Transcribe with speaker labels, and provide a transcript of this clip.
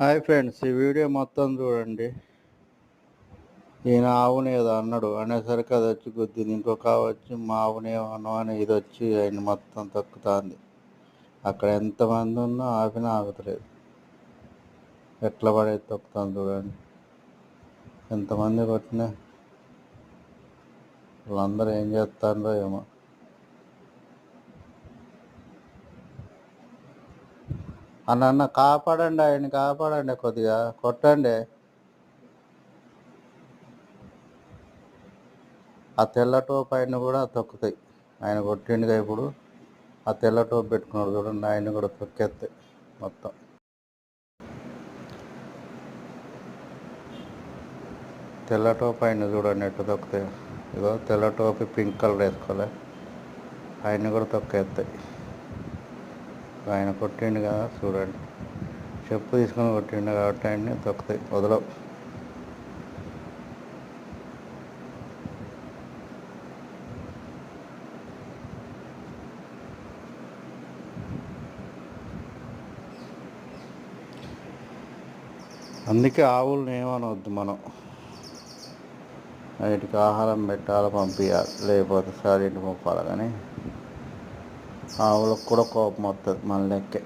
Speaker 1: Hi friends, ఈ video మొత్తం చూడండి. ఈయన ఆవుని ఏదో అన్నాడు అనేసరికి అది వచ్చి గుద్దింది. ఇంకొక ఆవు వచ్చి మా ఆవుని ఏమన్నావు అని ఇది వచ్చి ఆయన మొత్తం తొక్కుతుంది. అక్కడ ఎంతమంది ఉన్నా ఆపినా ఆగుతలేదు. ఎట్లా పడేది తొక్కుతాను చూడండి. ఎంతమంది కొట్టినా వాళ్ళందరూ ఏం చేస్తారో ఏమో. అన్న కాపాడండి, ఆయన కాపాడండి, కొద్దిగా కొట్టండి. ఆ తెల్ల టోప్ ఆయన కూడా తొక్కుతాయి. ఆయన కొట్టిండుగా ఇప్పుడు ఆ తెల్ల టోప్ పెట్టుకున్నాడు చూడండి, ఆయన కూడా తొక్కేస్తాయి మొత్తం. తెల్ల టోప్ ఆయన చూడండి ఎట్లా తొక్కుతాయి. ఇగో తెల్ల టోపి పింక్ కలర్ వేసుకోలే, ఆయన కూడా తొక్కేస్తాయి. ఆయన కొట్టిండు కదా చూడండి, చెప్పు తీసుకొని కొట్టిండు కాబట్టి ఆయన్ని తొక్కుతాయి, వదలవు. అందుకే ఆవులను ఏమనవద్దు మనం. వాటికి ఆహారం పెట్టాలి, పంపించాలి, లేకపోతే సరైన పంపాలి. కానీ ఆవులకు కూడా కోపం వస్తుంది మన లెక్కే.